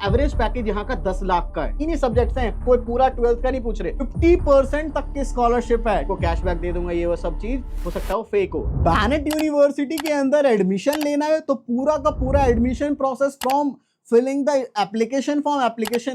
Average package यहाँ का 10 लाख का है। इन्हीं सब्जेक्ट्स हैं, कोई पूरा 12th का नहीं पूछ रहे। 50% तक की स्कॉलरशिप है, को कैशबैक दे दूंगा, ये वो सब चीज हो सकता है वो फेक हो। बैनेट यूनिवर्सिटी के अंदर एडमिशन लेना है तो पूरा का पूरा admission process from filling the application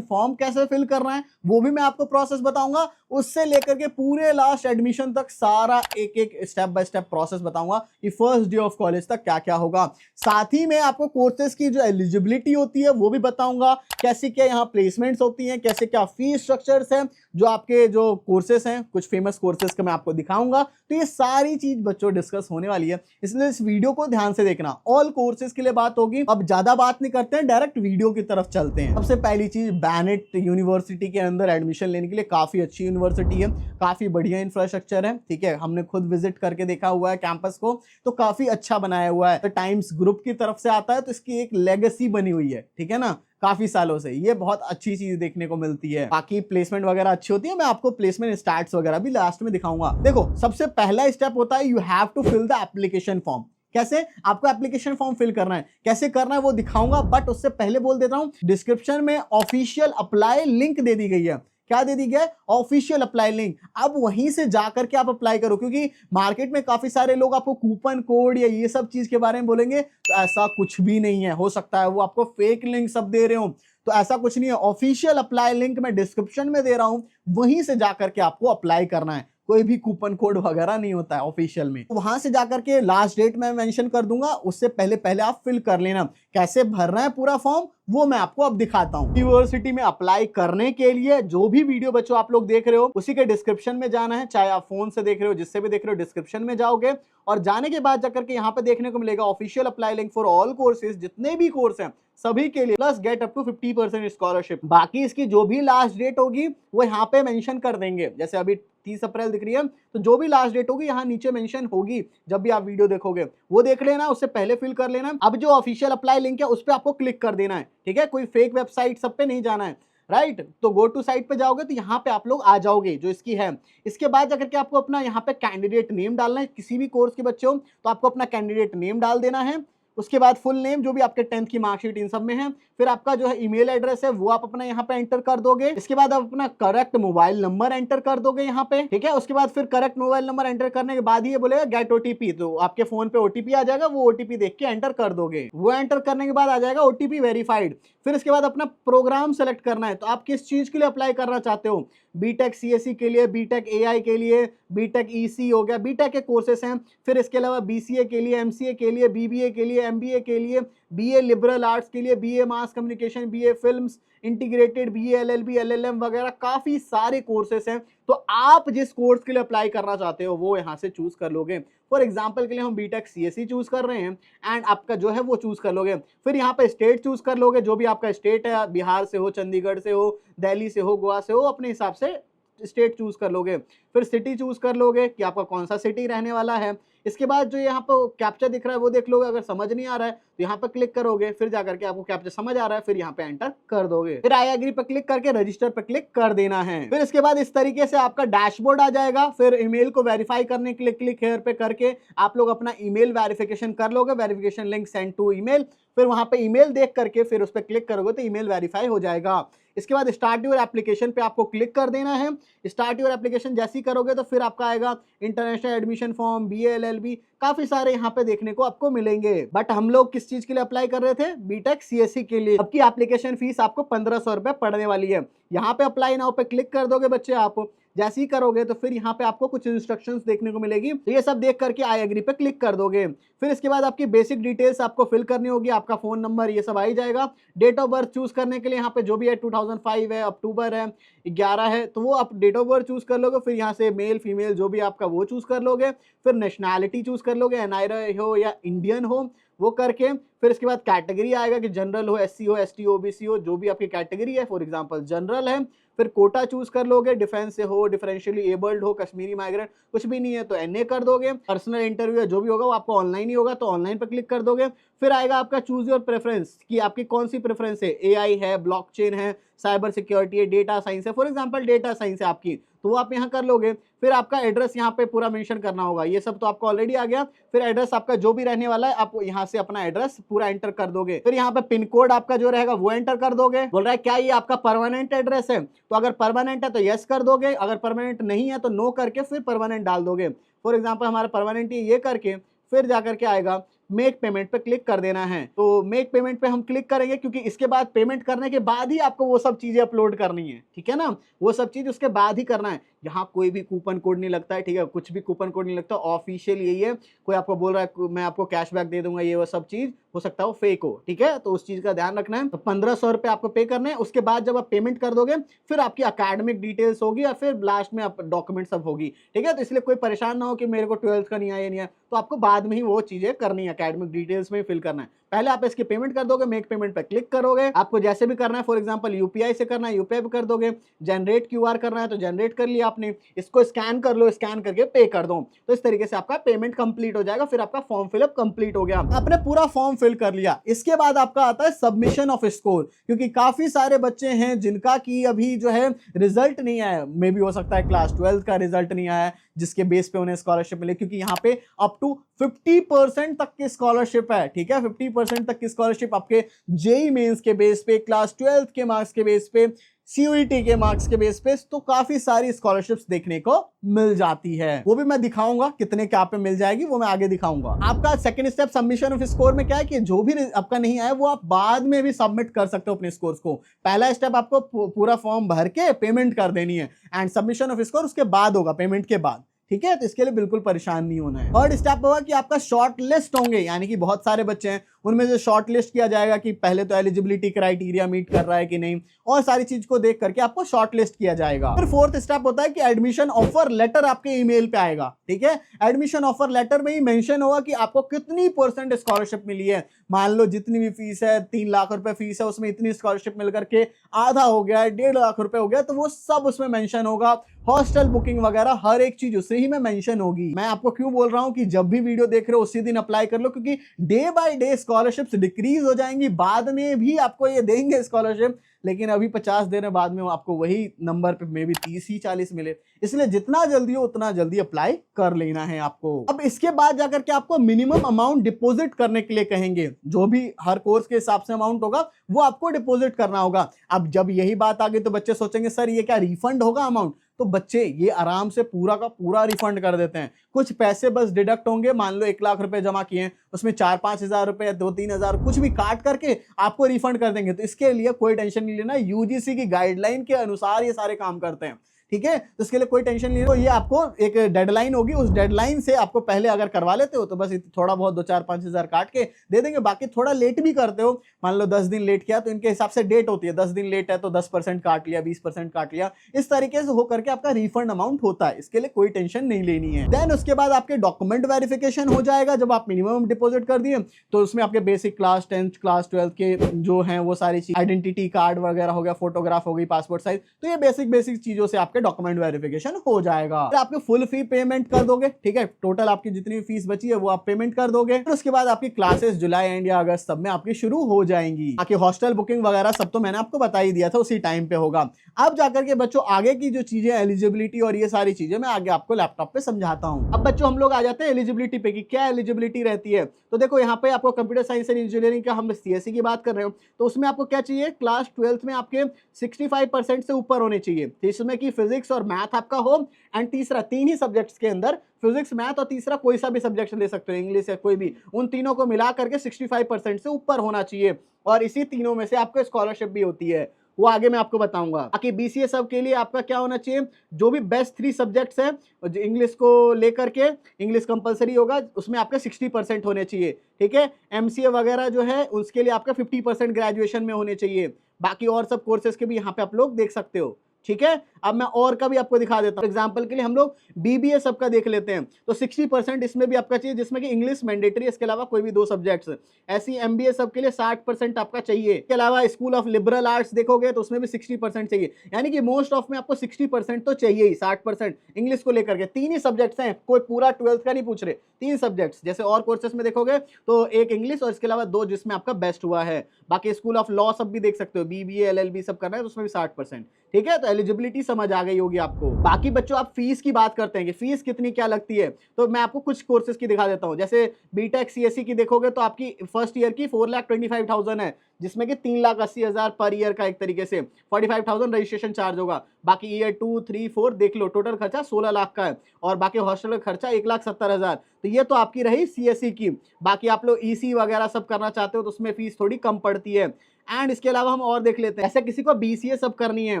form कैसे फिल करना है वो भी मैं आपको प्रोसेस बताऊंगा, उससे लेकर के पूरे लास्ट एडमिशन तक सारा एक एक स्टेप बाय स्टेप प्रोसेस बताऊंगा कि फर्स्ट डे ऑफ कॉलेज तक क्या क्या होगा। साथ ही में आपको कोर्सेज की जो एलिजिबिलिटी होती है वो भी बताऊंगा, कैसे क्या यहाँ प्लेसमेंट्स होती हैं, कैसे क्या फीस स्ट्रक्चर्स हैं, जो आपके जो कोर्सेज हैं कुछ फेमस कोर्सेज का मैं आपको दिखाऊंगा। तो ये सारी चीज बच्चों डिस्कस होने वाली है, इसलिए इस वीडियो को ध्यान से देखना। ऑल कोर्सेज के लिए बात होगी। अब ज्यादा बात नहीं करते हैं, डायरेक्ट वीडियो की तरफ चलते हैं। सबसे पहली चीज, बैनेट यूनिवर्सिटी के अंदर एडमिशन लेने के लिए काफी अच्छी यूनिवर्सिटी है, काफी बढ़िया इंफ्रास्ट्रक्चर है, ठीक है। हमने खुद विजिट करके देखा हुआ है कैंपस को, तो काफी अच्छा बनाया हुआ है। तो टाइम्स ग्रुप की तरफ से आता है, तो इसकी एक लेगेसी बनी हुई है, ठीक है ना, काफी सालों से। ये बहुत अच्छी चीज देखने को मिलती है। बाकी प्लेसमेंट वगैरह अच्छी होती है, मैं आपको प्लेसमेंट स्टैट्स वगैरह भी लास्ट में दिखाऊंगा। देखो, सबसे पहला स्टेप होता है you have to fill the application form. कैसे आपको एप्लीकेशन फॉर्म फिल करना है, कैसे करना है वो दिखाऊंगा, बट उससे पहले बोल देता हूं डिस्क्रिप्शन में ऑफिशियल अप्लाई लिंक दे दी गई है। क्या दे दी गया? Official apply link. अब वहीं से जाकर के आप अप्लाई करो, क्योंकि मार्केट में काफी सारे लोग आपको कूपन कोड या ये सब चीज के बारे में बोलेंगे, तो ऐसा कुछ भी नहीं है। हो सकता है वो आपको फेक लिंक सब दे रहे हो, तो ऐसा कुछ नहीं है। ऑफिशियल अप्लाई लिंक मैं डिस्क्रिप्शन में दे रहा हूं, वहीं से जाकर के आपको अप्लाई करना है। कोई भी कूपन कोड वगैरह नहीं होता है ऑफिशियल में। वहां से जाकर के लास्ट डेट मैं मेंशन कर दूंगा, उससे पहले पहले आप फिल कर लेना। कैसे भरना है पूरा फॉर्म वो मैं आपको अब दिखाता हूं। यूनिवर्सिटी में अप्लाई करने के लिए जो भी वीडियो बच्चों आप लोग देख रहे हो उसी के डिस्क्रिप्शन में जाना है, चाहे आप फोन से देख रहे हो, जिससे भी देख रहे हो डिस्क्रिप्शन में जाओगे और जाने के बाद जाकर के यहाँ पे देखने को मिलेगा official apply link for all courses, जितने भी कोर्स हैं सभी के लिए, plus get up to 50% scholarship. बाकी इसकी जो भी लास्ट डेट होगी वो यहाँ पे मेंशन कर देंगे। जैसे अभी 30 अप्रैल दिख रही है, तो जो भी लास्ट डेट होगी यहाँ नीचे मेंशन होगी, जब भी आप वीडियो देखोगे वो देख लेना, उससे पहले फिल कर लेना। अब जो ऑफिशियल अप्लाई लिंक है उस पर आपको क्लिक कर देना है, ठीक है। कोई फेक वेबसाइट सब पे नहीं जाना है, राइट। तो गो टू साइट पे जाओगे तो यहाँ पे आप लोग आ जाओगे जो इसकी है। इसके बाद जाकर के आपको अपना यहाँ पे कैंडिडेट नेम डालना है। किसी भी कोर्स के बच्चे हो तो आपको अपना कैंडिडेट नेम डाल देना है। उसके बाद फुल नेम जो भी आपके 10th की मार्कशीट इन सब में है, फिर आपका जो है ईमेल एड्रेस है वो आप अपना यहाँ पे एंटर कर दोगे। इसके बाद आप अपना करेक्ट मोबाइल नंबर एंटर कर दोगे यहाँ पे, ठीक है। उसके बाद फिर करेक्ट मोबाइल नंबर एंटर करने के बाद ही ये बोलेगा गेट ओटीपी, तो आपके फोन पे ओटीपी आ जाएगा, वो ओटीपी देख के एंटर कर दोगे। वो एंटर करने के बाद आ जाएगा ओटीपी वेरीफाइड। फिर इसके बाद अपना प्रोग्राम सेलेक्ट करना है, तो आप किस चीज के लिए अप्लाई करना चाहते हो। बीटेक सीएससी के लिए, बीटेक एआई के लिए, बीटेक ईसी हो गया, बीटेक के कोर्सेस हैं। फिर इसके अलावा बीसीए के लिए, एमसीए के लिए, बीबीए के लिए, एमबीए के लिए, बीए लिबरल आर्ट्स के लिए, BA mass communication, BA films integrated, BA LLB, LLM वगैरह काफी सारे कोर्सेस हैं। तो आप जिस कोर्स के लिए अप्लाई करना चाहते हो वो यहाँ से चूज कर लोगे। फॉर एग्जाम्पल के लिए हम बीटेक सीएससी चूज कर रहे हैं एंड आपका जो है वो चूज कर लोगे। फिर यहाँ पे स्टेट चूज कर लोगे, जो भी आपका स्टेट है, बिहार से हो, चंडीगढ़ से हो, दिल्ली से हो, गोवा से हो, अपने हिसाब से स्टेट चूज कर लोगे। फिर सिटी चूज कर लोगे कि आपका कौन सा सिटी रहने वाला है। इसके बाद जो यहाँ पर कैप्चा दिख रहा है वो देख लोगे, अगर समझ नहीं आ रहा है तो यहाँ पर क्लिक करोगे, फिर जाकर के आपको कैप्चा समझ आ रहा है, फिर यहाँ पे एंटर कर दोगे। फिर आई एग्री पे क्लिक करके रजिस्टर पे क्लिक कर देना है। फिर इसके बाद इस तरीके से आपका डैशबोर्ड आ जाएगा। फिर ईमेल को वेरीफाई करने के लिए क्लिक हेयर पे करके आप लोग अपना ईमेल वेरिफिकेशन कर लोगे, verification link send to email. फिर वहां पे ईमेल देख करके फिर उस पर क्लिक करोगे तो ईमेल वेरीफाई हो जाएगा। इसके बाद स्टार्ट योर एप्लीकेशन पे आपको क्लिक कर देना है। स्टार्ट योर एप्लीकेशन जैसी करोगे तो फिर आपका आएगा international admission form, BA LLB, काफी सारे यहाँ पे देखने को आपको मिलेंगे। बट हम लोग किस चीज के लिए अप्लाई कर रहे थे? बीटेक सीएससी के लिए। अब की एप्लीकेशन फीस आपको 1500 रुपए पड़ने वाली है। यहाँ पे अप्लाई नाउ पे क्लिक कर दोगे बच्चे आप। जैसे ही करोगे तो फिर यहाँ पे आपको कुछ इंस्ट्रक्शंस देखने को मिलेगी, तो ये सब देख करके आई एग्री पे क्लिक कर दोगे। फिर इसके बाद आपकी बेसिक डिटेल्स आपको फिल करनी होगी, आपका फोन नंबर ये सब आ ही जाएगा। डेट ऑफ बर्थ चूज करने के लिए यहाँ पे जो भी है 2005 है, अक्टूबर है, 11 है, तो वो आप डेट ऑफ बर्थ चूज कर लोगे। फिर यहाँ से मेल फीमेल जो भी आपका वो चूज कर लोगे। फिर नेशनैलिटी चूज कर लोगे, एनआरआई हो या इंडियन हो वो करके। फिर इसके बाद कैटेगरी आएगा कि जनरल हो, एससी हो, एसटी, ओबीसी हो, जो भी आपकी कैटेगरी है, फॉर एग्जांपल जनरल है। फिर कोटा चूज कर लोगे, डिफेंस से हो, डिफरेंशियली एबल्ड हो, कश्मीरी माइग्रेंट, कुछ भी नहीं है तो एनए कर दोगे। पर्सनल इंटरव्यू है जो भी होगा वो आपको ऑनलाइन ही होगा, तो ऑनलाइन पर क्लिक कर दोगे। फिर आएगा आपका चूज योर प्रेफरेंस कि आपकी कौन सी प्रेफरेंस है, एआई है, ब्लॉकचेन है, साइबर सिक्योरिटी है, डेटा साइंस है। फॉर एग्जांपल डेटा साइंस है आपकी, तो वो आप यहाँ कर लोगे। फिर आपका एड्रेस यहाँ पे पूरा मेंशन करना होगा, ये सब तो आपको ऑलरेडी आ गया। फिर एड्रेस आपका जो भी रहने वाला है आप यहाँ से अपना एड्रेस पूरा एंटर कर दोगे। फिर यहाँ पे पिन कोड आपका जो रहेगा वो एंटर कर दोगे। बोल रहा है क्या ये आपका परमानेंट एड्रेस है, तो अगर परमानेंट है तो यस कर दोगे, अगर परमानेंट नहीं है तो नो करके फिर परमानेंट डाल दोगे। फॉर एग्जाम्पल हमारा परमानेंट ये करके फिर जाकर के आएगा मेक पेमेंट पे क्लिक कर देना है। तो मेक पेमेंट पे हम क्लिक करेंगे क्योंकि इसके बाद पेमेंट करने के बाद ही आपको वो सब चीजें अपलोड करनी है, ठीक है ना, वो सब चीज उसके बाद ही करना है। यहाँ कोई भी कूपन कोड नहीं लगता है, ठीक है, कुछ भी कूपन कोड नहीं लगता, ऑफिशियल यही है। कोई आपको बोल रहा है मैं आपको कैशबैक दे दूंगा, ये वो सब चीज हो सकता है वो फेक हो, ठीक है, तो उस चीज का ध्यान रखना है। तो 1500 रुपए आपको पे करने हैं। उसके बाद जब आप पेमेंट कर दोगे फिर आपकी अकेडमिक डिटेल्स होगी और फिर लास्ट में आप डॉक्यूमेंट सब होगी, ठीक है। तो इसलिए कोई परेशान ना हो कि मेरे को 12th का नहीं आया नहीं है, तो आपको बाद में ही वो चीजें करनी है, अकेडमिक डिटेल्स में फिल करना है। पहले आप इसकी पेमेंट कर दोगे, मेक पेमेंट पे क्लिक करोगे, आपको जैसे भी करना है, फॉर एग्जांपल यूपीआई से करना है यूपीआई पे कर दोगे, जनरेट क्यूआर करना है तो जनरेट कर लिया आपने, इसको स्कैन कर लो, स्कैन करके पे कर दो, तो इस तरीके से आपका पेमेंट कंप्लीट हो जाएगा। फिर आपका फॉर्म फिलअप कंप्लीट हो गया, आपने पूरा फॉर्म फिल कर लिया। इसके बाद आपका आता है सबमिशन ऑफ स्कोर, क्योंकि काफी सारे बच्चे हैं जिनका की अभी जो है रिजल्ट नहीं आया, मे भी हो सकता है क्लास 12th का रिजल्ट नहीं आया जिसके बेस पे उन्हें स्कॉलरशिप मिले, क्योंकि यहाँ पे अप टू 50% तक की स्कॉलरशिप है, ठीक है, 50% तक की स्कॉलरशिप आपके जेई मेंस के बेस पे, क्लास 12th के मार्क्स के बेस पे, सीयूईटी के मार्क्स के बेस पे, तो काफी सारी स्कॉलरशिप्स देखने को मिल जाती है। वो भी मैं दिखाऊंगा कितने क्या पे मिल जाएगी, वो मैं आगे दिखाऊंगा। आपका second step submission off score में क्या है कि जो भी आपका नहीं आया वो आप बाद में भी सबमिट कर सकते हो अपने स्कोर्स को। पहला स्टेप आपको पूरा फॉर्म भर के पेमेंट कर देनी है एंड सबमिशन ऑफ स्कोर उसके बाद होगा, पेमेंट के बाद, ठीक है। तो इसके लिए बिल्कुल परेशान नहीं होना है। थर्ड स्टेप होगा कि आपका शॉर्ट लिस्ट होंगे, यानी कि बहुत सारे बच्चे हैं उनमें से शॉर्ट लिस्ट किया जाएगा कि पहले तो एलिजिबिलिटी क्राइटेरिया मीट कर रहा है कि नहीं, और सारी चीज को देख करके आपको शॉर्ट लिस्ट किया जाएगा। फिर फोर्थ स्टेप होता है कि एडमिशन ऑफर लेटर आपके ईमेल पे आएगा, ठीक है। एडमिशन ऑफर लेटर में ही मेंशन होगा कि आपको कितनी % स्कॉलरशिप मिली है। मान लो जितनी भी फीस है, 3 लाख रुपए फीस है, उसमें इतनी स्कॉलरशिप मिल करके आधा हो गया है, 1.5 लाख रुपए हो गया, तो वो सब उसमें मेंशन होगा। हॉस्टल बुकिंग वगैरह हर एक चीज उसे ही में मेंशन होगी। मैं आपको क्यों बोल रहा हूं कि जब भी वीडियो देख रहे हो उसी दिन अप्लाई कर लो, क्योंकि day by day scholarships decrease हो जाएंगी। बाद में भी आपको ये देंगे स्कॉलरशिप, लेकिन अभी 50 देने बाद में आपको वही नंबर पे मे भी 30 ही 40 मिले, इसलिए जितना जल्दी हो उतना जल्दी अप्लाई कर लेना है आपको। अब इसके बाद जाकर के आपको मिनिमम अमाउंट डिपॉजिट करने के लिए कहेंगे, जो भी हर कोर्स के हिसाब से अमाउंट होगा वो आपको डिपॉजिट करना होगा। अब जब यही बात आ गई तो बच्चे सोचेंगे सर ये क्या रिफंड होगा अमाउंट, तो बच्चे ये आराम से पूरा का पूरा रिफंड कर देते हैं। कुछ पैसे बस डिडक्ट होंगे, मान लो 1 लाख रुपए जमा किए, उसमें 4-5 हजार रुपए, 2-3 हजार कुछ भी काट करके आपको रिफंड कर देंगे। तो इसके लिए कोई टेंशन नहीं लेना, यूजीसी की गाइडलाइन के अनुसार ये सारे काम करते हैं, ठीक है। तो इसके लिए कोई टेंशन नहीं है। तो ये आपको एक डेडलाइन होगी, उस डेडलाइन से आपको पहले अगर करवा लेते हो तो बस थोड़ा बहुत 2-4-5 हजार काट के दे देंगे। बाकी थोड़ा लेट भी करते हो, मान लो 10 दिन लेट किया तो इनके हिसाब से डेट होती है, 10 दिन लेट है तो 10% काट लिया, 20% काट लिया, इस तरीके से होकर के आपका रिफंड अमाउंट होता है। इसके लिए कोई टेंशन नहीं लेनी है। देन उसके बाद आपके डॉक्यूमेंट वेरिफिकेशन हो जाएगा। जब आप मिनिमम डिपॉजिट कर दिए तो उसमें आपके basic class 10th class 12th के जो है वो सारी चीज, आइडेंटिटी कार्ड वगैरह हो गया, फोटोग्राफ हो गई, पासपोर्ट साइज, तो ये बेसिक चीजों से आपके डॉक्यूमेंट वेरिफिकेशन हो जाएगा। फिर आपके फुल फी पेमेंट कर दोगे, ठीक है, टोटल आपकी जितनी फीस बची है वो आप पेमेंट कर दोगे। फिर उसके बाद आपकी क्लासेस जुलाई एंड या अगस्त सब में आपकी शुरू हो जाएंगी। बाकी हॉस्टल बुकिंग वगैरह सब तो मैंने आपको बता ही दिया था, उसी टाइम पे होगा। अब जाकर के बच्चों आगे की जो चीजें, एलिजिबिलिटी और ये सारी चीजें मैं आगे आपको लैपटॉप पे समझाता हूँ। अब बच्चों हम लोग आ जाते हैं एलिजिबिलिटी पे कि क्या एलिजिबिलिटी रहती है। तो देखो यहाँ पे आपको कंप्यूटर साइंस एंड इंजीनियरिंग का, हम सीएसई की बात कर रहे हो, तो उसमें आपको क्या चाहिए, क्लास 12th में आपके 65% से ऊपर होने चाहिए, जिसमें कि फिजिक्स और मैथ आपका हो, एंड तीसरा 3 ही सब्जेक्ट्स के अंदर, फिजिक्स मैथ और तीसरा कोई सा भी सब्जेक्ट ले सकते हो, इंग्लिश या कोई भी, उन तीनों को मिला करके 65% से ऊपर होना चाहिए। और इसी तीनों में से आपको स्कॉलरशिप भी होती है, वो आगे मैं आपको बताऊंगा। बाकी बीसीए सब के लिए आपका क्या होना चाहिए, जो भी बेस्ट 3 सब्जेक्ट्स हैं, इंग्लिश को लेकर के, इंग्लिश कंपलसरी होगा, उसमें आपके 60% होने चाहिए, ठीक है। एमसीए वगैरह जो है उसके लिए आपका 50% ग्रेजुएशन में होने चाहिए। बाकी और सब कोर्सेज के भी यहाँ पे आप लोग देख सकते हो, ठीक है। अब मैं और का भी आपको दिखा देता हूं। एग्जांपल के लिए हम लोग बीबीए सबका देख लेते हैं, तो 60% इसमें भी आपका चाहिए, जिसमें कि इंग्लिश मैंडेटरी, इसके अलावा कोई भी 2 सब्जेक्ट्स। ऐसी एमबीए सबके लिए 60% आपका चाहिए। इसके अलावा स्कूल ऑफ लिबरल आर्ट्स देखोगे तो उसमें भी 60% चाहिए, यानी कि मोस्ट ऑफ में आपको 60% तो चाहिए ही। 60% इंग्लिश को लेकर के 3 ही सब्जेक्ट्स हैं, कोई पूरा 12th का नहीं पूछ रहे, 3 सब्जेक्ट्स। जैसे और कोर्सेस में देखोगे तो एक इंग्लिश और इसके अलावा 2 जिसमें आपका बेस्ट हुआ है। बाकी स्कूल ऑफ लॉ सब भी देख सकते हो, बीबीए एलएलबी सब करना है तो उसमें भी 60%, ठीक है, तो एलिजिबिलिटी समझ आ गई होगी आपको। बाकी बच्चों आप फीस की बात करते हैं कि फीस कितनी क्या लगती है, तो मैं आपको कुछ कोर्सेज की दिखा देता हूँ। जैसे बीटेक सीएससी की देखोगे तो आपकी फर्स्ट ईयर की 4,25,000 है, जिसमें कि 3,80,000 पर ईयर का एक तरीके से 45,000 रजिस्ट्रेशन चार्ज होगा। बाकी ईयर 2, 3, 4 देख लो, टोटल खर्चा 16 लाख का है और बाकी हॉस्टल का खर्चा 1,70,000। तो ये तो आपकी रही सीएससी की। बाकी आप लोग ईसी वगैरह सब करना चाहते हो तो उसमें फीस थोड़ी कम पड़ती है। एंड इसके अलावा हम और देख लेते हैं, ऐसे किसी को बीसीए सब करनी है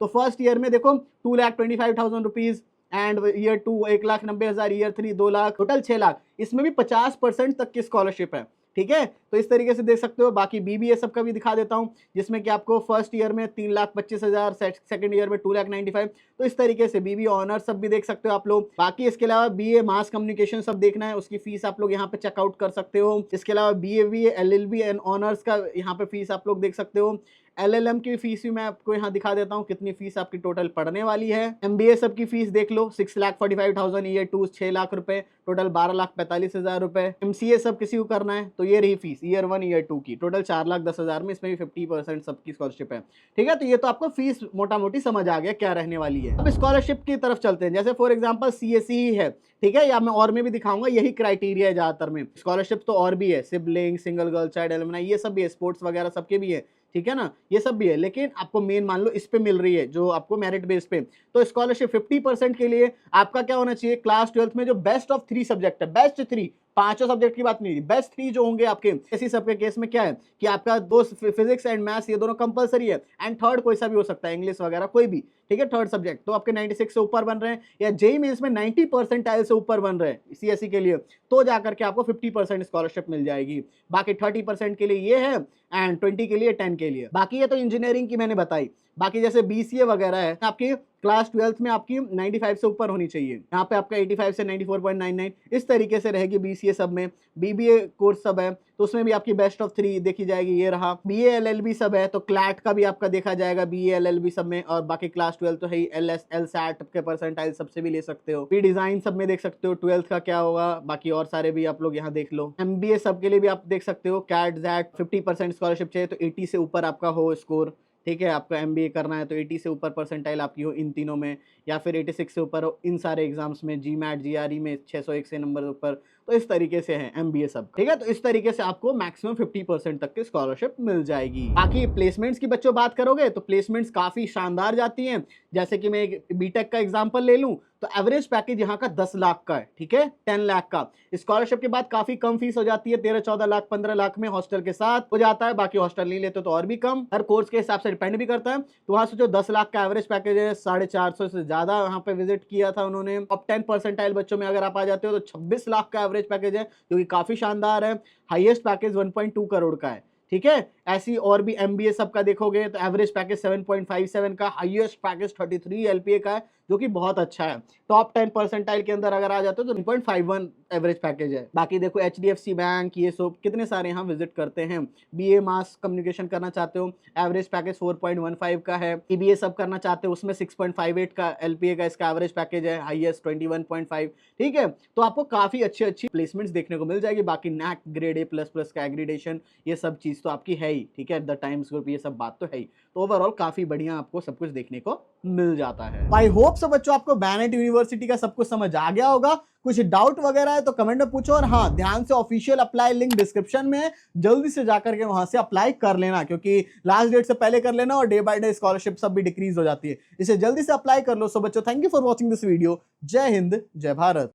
तो फर्स्ट ईयर में देखो 2,25,000 rupees, and year 2 1,90,000, year 3 2 lakh, total 6 lakh. इसमें भी 50% तक की स्कॉलरशिप है। ठीक है, तो इस तरीके से देख सकते हो। बाकी बीबीए सब का भी दिखा देता हूं, जिसमें कि आपको फर्स्ट ईयर में 3,25,000, सेकंड ईयर में 2,95,000। तो इस तरीके से बीबीए ऑनर्स सब भी देख सकते हो आप लोग। बाकी इसके अलावा बीए मास कम्युनिकेशन सब देखना है, उसकी फीस आप लोग यहाँ पे चेकआउट कर सकते हो। इसके अलावा बीए एलएलबी एंड ऑनर्स का यहाँ पे फीस आप लोग देख सकते हो। एलएलएम की फीस भी मैं आपको यहाँ दिखा देता हूँ कितनी फीस आपकी टोटल पड़ने वाली है। एमबीए सब की फीस देख लो, 6,45,000, ईयर 2 6 लाख रुपए, टोटल 12,45,000 रुपए। एमसीए सब किसी को करना है तो ये रही फीस ईयर 1 ईयर 2 की, टोटल 4,10,000 में, इसमें भी 50% सबकी स्कॉलरशिप है। ठीक है, तो ये तो आपको फीस मोटा मोटी समझ आ गया क्या रहने वाली है। अब स्कॉलरशिप की तरफ चलते हैं। जैसे फॉर एग्जाम्पल सीएससी ही है, ठीक है, या मैं और में भी दिखाऊंगा, यही क्राइटेरिया है ज्यादातर में। स्कॉलरशिप तो और भी है, sibling, single girl child, alumni, ये सब भी है, स्पोर्ट्स वगैरह सबके भी है। ठीक है ना, ये सब भी है, लेकिन आपको मेन मान लो इस पे मिल रही है जो आपको मेरिट बेस पे। तो स्कॉलरशिप 50% के लिए आपका क्या होना चाहिए, क्लास 12th में जो बेस्ट ऑफ 3 सब्जेक्ट है, बेस्ट 3, पांचों सब्जेक्ट की बात नहीं, बेस्ट 3 जो होंगे आपके, इसी सबके केस में क्या है कि आपका 2 फिजिक्स एंड मैथ्स ये दोनों कंपलसरी है, एंड थर्ड कोई सा भी हो सकता है, इंग्लिश वगैरह कोई भी। ठीक है, थर्ड सब्जेक्ट तो आपके 96 से ऊपर बन रहे हैं, या जेईई मेंस में 90 परसेंटाइल से ऊपर बन रहे हैं सीएससी के लिए, तो जाकर के आपको 50% स्कॉलरशिप मिल जाएगी। बाकी 30% के लिए ये है एंड 20 के लिए, 10 के लिए। बाकी ये तो इंजीनियरिंग की मैंने बताई। बाकी जैसे बीसीए वगैरह है, आपकी क्लास 12th में आपकी 95 से ऊपर होनी चाहिए, यहाँ पे आपका 85 से 94.99 इस तरीके से रहेगी बीसीए सब में। बीबीए कोर्स सब है तो उसमें भी आपकी बेस्ट ऑफ 3 देखी जाएगी, ये रहा। बीए एलएलबी सब है तो क्लैट का भी आपका देखा जाएगा बीए एलएलबी सब में, और बाकी क्लास 12 तो है ही, एलएस एलसैट के परसेंटाइल सबसे भी ले सकते हो। बी डिजाइन सब में देख सकते हो 12th का क्या होगा, बाकी और सारे भी आप लोग यहाँ देख लो। एमबीए सब के लिए भी आप देख सकते हो, कैट जैट 50% स्कॉलरशिप चाहिए तो 80 से ऊपर आपका हो स्कोर। ठीक है, आपका एमबीए करना है तो 80 से ऊपर परसेंटाइल आपकी हो इन तीनों में, या फिर 86 से ऊपर हो इन सारे एग्जाम्स में, जीमैट जीआरई में 601 से नंबर ऊपर। तो इस तरीके से है एमबीए सब। ठीक है, तो इस तरीके से आपको मैक्सिमम 50% तक की स्कॉलरशिप मिल जाएगी। बाकी प्लेसमेंट्स की बच्चों बात करोगे तो प्लेसमेंट्स काफी शानदार जाती हैं। जैसे कि मैं एक बीटेक का एग्जांपल ले लूं तो एवरेज पैकेज यहाँ का 10 लाख का है। ठीक है, 10 लाख का। स्कॉलरशिप के बाद काफी कम फीस हो जाती है, 13-14 लाख 15 लाख में हॉस्टल के साथ हो जाता है। बाकी हॉस्टल नहीं लेते तो और भी कम, हर कोर्स के हिसाब से डिपेंड भी करता है। तो वहां से जो 10 लाख का एवरेज पैकेज है, 450 से ज्यादा यहाँ पे विजिट किया था उन्होंने। अब 10% बच्चों में अगर आप आ जाते हो तो 26 लाख का एवरेज पैकेज है, जो कि काफी शानदार है। हाईएस्ट पैकेज 1.2 करोड़ का है। ठीक है, ऐसी और भी एमबीए सब का देखोगे तो एवरेज पैकेज 7.57 का, हाईएस्ट पैकेज 33 एलपीए का है, जो कि बहुत अच्छा है। टॉप 10 परसेंटाइल के अंदर अगर आ जाते हो तो 9.51 एवरेज पैकेज है। बाकी देखो एचडीएफसी बैंक, ये सब कितने सारे यहाँ विजिट करते हैं। बीए मास कम्युनिकेशन करना चाहते हो, एवरेज पैकेज 4.15 का है। बीबीए सब करना चाहते हो, उसमें 6.58 का एलपीए का इसका एवरेज पैकेज है, हाईएस्ट 21.5। ठीक है, तो आपको काफी अच्छी प्लेसमेंट्स देखने को मिल जाएगी। बाकी नैक ग्रेड A++ का एग्रीडेशन, ये सब चीज तो आपकी है ही। ठीक है, द टाइम्स ग्रुप, ये सब बात तो है ही। तो ओवरऑल काफी बढ़िया आपको सब कुछ देखने को मिल जाता है। आई होप सो बच्चों आपको बैनेट यूनिवर्सिटी का सब कुछ समझ आ गया होगा। कुछ डाउट वगैरह है तो कमेंट में पूछो, और हाँ ध्यान से ऑफिशियल अप्लाई लिंक डिस्क्रिप्शन में है, जल्दी से जाकर के वहां से अप्लाई कर लेना, क्योंकि लास्ट डेट से पहले कर लेना और डे बाय डे स्कॉलरशिप सब भी डिक्रीज हो जाती है, इसे जल्दी से अप्लाई कर लो। सो बच्चों, thank you for watching this video. जय हिंद, जय भारत।